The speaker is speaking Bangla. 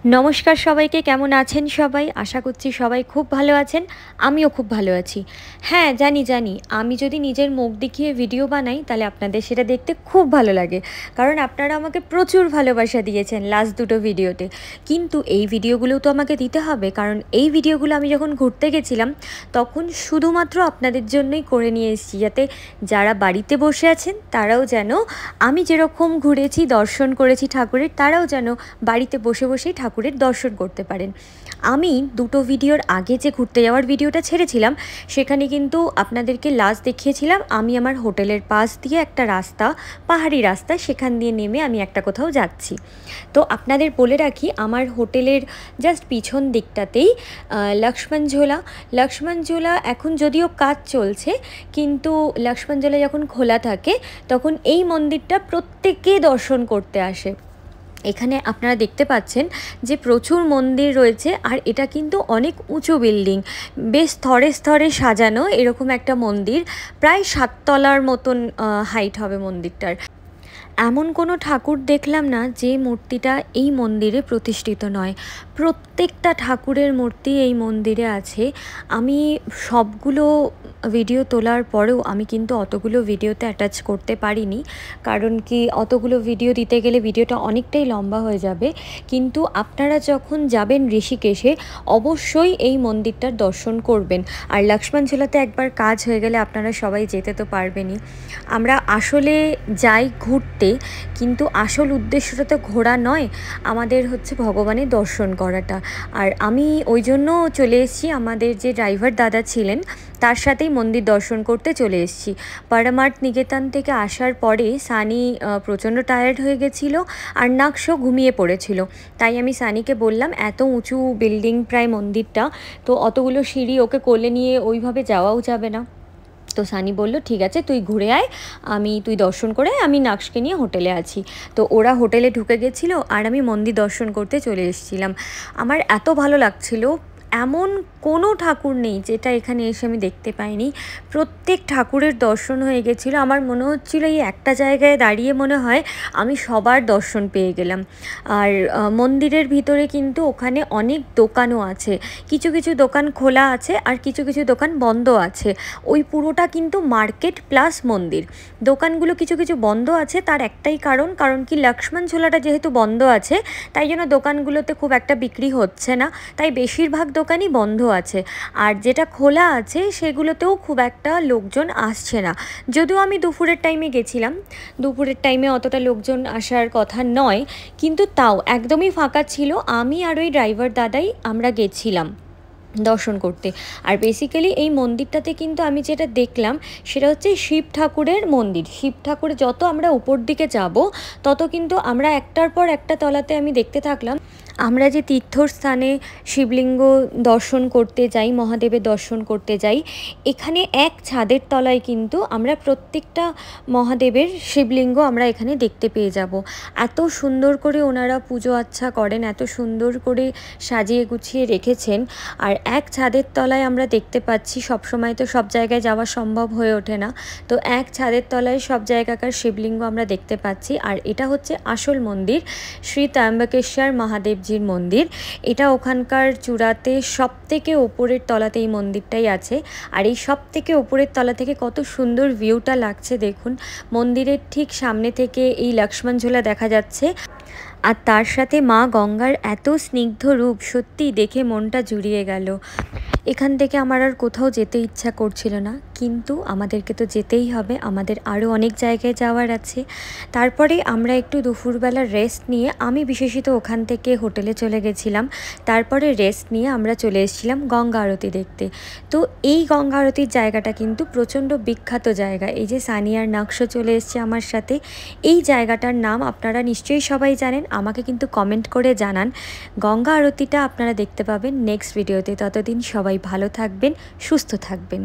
नमस्कार सबाइके केमन आছেন सबाई आशा करছি सबाई खूब भालो आছেন आमिও खूब भालो आছি। हाँ जानी जानी आमी যদি নিজের মুখ দেখিয়ে ভিডিও বানাই তাহলে আপনাদের সেটা দেখতে খুব ভালো লাগে, কারণ আপনারা আমাকে প্রচুর ভালোবাসা দিয়েছেন লাস্ট দুটো ভিডিওতে। কিন্তু এই ভিডিওগুলো তো আমাকে দিতে হবে, কারণ এই ভিডিওগুলো আমি যখন ঘুরতে গেছিলাম তখন শুধুমাত্র আপনাদের জন্যই করে নিয়ে এসেছি, যাতে যারা বাড়িতে বসে আছেন তারাও যেন আমি যেরকম ঘুরেছি দর্শন করেছি ঠাকুরের, তারাও যেন বাড়িতে বসে বসেই ঠাকুরের দর্শন করতে পারেন। আমি দুটো ভিডিওর আগে যে ঘুরতে যাওয়ার ভিডিওটা ছেড়েছিলাম সেখানে কিন্তু আপনাদেরকে লাস্ট দেখিয়েছিলাম আমি আমার হোটেলের পাশ দিয়ে একটা রাস্তা, পাহাড়ি রাস্তা, সেখান দিয়ে নেমে আমি একটা কোথাও যাচ্ছি। তো আপনাদের বলে রাখি আমার হোটেলের জাস্ট পিছন দিকটাতেই লক্ষ্মণঝোলা এখন যদিও কাজ চলছে, কিন্তু লক্ষ্মণঝোলা যখন খোলা থাকে তখন এই মন্দিরটা প্রত্যেকেই দর্শন করতে আসে। এখানে আপনারা দেখতে পাচ্ছেন যে প্রচুর মন্দির রয়েছে, আর এটা কিন্তু অনেক উঁচু বিল্ডিং, বেশ স্তরে স্তরে সাজানো এরকম একটা মন্দির, প্রায় 7 তলার মতন হাইট হবে মন্দিরটার। এমন কোনো ঠাকুর দেখলাম না যে মূর্তিটা এই মন্দিরে প্রতিষ্ঠিত নয়। প্রত্যেকটা ঠাকুরের মূর্তি এই মন্দিরে আছে। আমি সবগুলো ভিডিও তোলার পরেও আমি কিন্তু অতগুলো ভিডিওতে অ্যাটাচ করতে পারিনি, কারণ কি অতগুলো ভিডিও দিতে গেলে ভিডিওটা অনেকটাই লম্বা হয়ে যাবে। কিন্তু আপনারা যখন যাবেন ঋষিকেশে অবশ্যই এই মন্দিরটার দর্শন করবেন। আর লক্ষ্মণঝোলাতে একবার কাজ হয়ে গেলে আপনারা সবাই যেতে তো পারবেনই। আমরা আসলে যাই ঘুরতে, কিন্তু আসল উদ্দেশ্যটা তো ঘোরা নয়, আমাদের হচ্ছে ভগবানের দর্শন করাটা। আর আমি ওই জন্য চলে এসেছি, আমাদের যে ড্রাইভার দাদা ছিলেন তার সাথেই মন্দির দর্শন করতে চলে এসেছি। পরমার্থ নিকেতন থেকে আসার পরে সানি প্রচণ্ড টায়ার্ড হয়ে গেছিলো আর নাকশো ঘুমিয়ে পড়েছিল। তাই আমি সানিকে বললাম এত উঁচু বিল্ডিং প্রায় মন্দিরটা, তো অতগুলো সিঁড়ি ওকে কোলে নিয়ে ওইভাবে যাওয়াও যাবে না। তো সানি বলল ঠিক আছে তুই ঘুরে আয়, তুই দর্শন করে আমি নাকশকে নিয়ে হোটেলে আছি। তো ওরা হোটেলে ঢুকে গেছিলো আর আমি মন্দির দর্শন করতে চলে এসেছিলাম। আমার এত ভালো লাগছিল, এমন কোনো ঠাকুর নেই যেটা এখানে এসে আমি দেখতে পাইনি। প্রত্যেক ঠাকুরের দর্শন হয়ে গেছিলো। আমার মনে হচ্ছিলো এই একটা জায়গায় দাঁড়িয়ে মনে হয় আমি সবার দর্শন পেয়ে গেলাম। আর মন্দিরের ভিতরে কিন্তু ওখানে অনেক দোকানও আছে, কিছু কিছু দোকান খোলা আছে আর কিছু কিছু দোকান বন্ধ আছে। ওই পুরোটা কিন্তু মার্কেট প্লাস মন্দির। দোকানগুলো কিছু কিছু বন্ধ আছে, তার একটাই কারণ কি লক্ষ্মণঝোলাটা যেহেতু বন্ধ আছে তাই জন্য দোকানগুলোতে খুব একটা বিক্রি হচ্ছে না, তাই বেশিরভাগ দোকানই বন্ধ আছে। আর যেটা খোলা আছে সেগুলোতেও খুব একটা লোকজন আসছে না। যদিও আমি দুপুরের টাইমে গেছিলাম, দুপুরের টাইমে অতটা লোকজন আসার কথা নয়, কিন্তু তাও একদমই ফাঁকা ছিল। আমি আর ওই ড্রাইভার দাদাই আমরা গেছিলাম দর্শন করতে। আর বেসিক্যালি এই মন্দিরটাতে কিন্তু আমি যেটা দেখলাম সেটা হচ্ছে শিব ঠাকুরের মন্দির। শিব ঠাকুরের যত আমরা উপর দিকে যাব তত কিন্তু আমরা একটার পর একটা তলাতে আমি দেখতে থাকলাম আমরা যে তীর্থস্থানে শিবলিঙ্গ দর্শন করতে যাই, মহাদেবের দর্শন করতে যাই, এখানে এক ছাদের তলায় কিন্তু আমরা প্রত্যেকটা মহাদেবের শিবলিঙ্গ আমরা এখানে দেখতে পেয়ে যাব। এত সুন্দর করে ওনারা পুজো আচ্ছা করেন, এত সুন্দর করে সাজিয়ে গুছিয়ে রেখেছেন। আর এক ছাদের তলায় আমরা দেখতে পাচ্ছি, সবসময় তো সব জায়গায় যাওয়া সম্ভব হয়ে ওঠে না, তো এক ছাদের তলায় সব জায়গাকার শিবলিঙ্গ আমরা দেখতে পাচ্ছি। আর এটা হচ্ছে আসল মন্দির, শ্রী ত্র্যম্বকেশ্বর মহাদেবজির মন্দির। এটা ওখানকার চূড়াতে সব থেকে ওপরের তলাতে এই মন্দিরটাই আছে। আর এই সব থেকে ওপরের তলা থেকে কত সুন্দর ভিউটা লাগছে দেখুন। মন্দিরের ঠিক সামনে থেকে এই লক্ষ্মণঝোলা দেখা যাচ্ছে, আর তার সাথে মা গঙ্গার এত স্নিগ্ধ রূপ, সত্যি দেখে মনটা জুড়িয়ে গেল। এখান থেকে আমার আর কোথাও যেতে ইচ্ছা করছিল না, কিন্তু আমাদেরকে তো যেতেই হবে, আমাদের আরও অনেক জায়গায় যাওয়ার আছে। তারপরে আমরা একটু দুপুরবেলা রেস্ট নিয়ে, আমি বিশেষত ওখান থেকে হোটেলে চলে গেছিলাম। তারপরে রেস্ট নিয়ে আমরা চলে এসেছিলাম গঙ্গা আরতি দেখতে। তো এই গঙ্গা আরতির জায়গাটা কিন্তু প্রচণ্ড বিখ্যাত জায়গা। এই যে সানিয়ার নাকশো চলে এসছে আমার সাথে, এই জায়গাটার নাম আপনারা নিশ্চয়ই সবাই জানেন, আমাকে কিন্তু কমেন্ট করে জানান। গঙ্গা আরতিটা আপনারা দেখতে পাবেন নেক্সট ভিডিওতে। ততদিন সবাই ভালো থাকবেন, সুস্থ থাকবেন।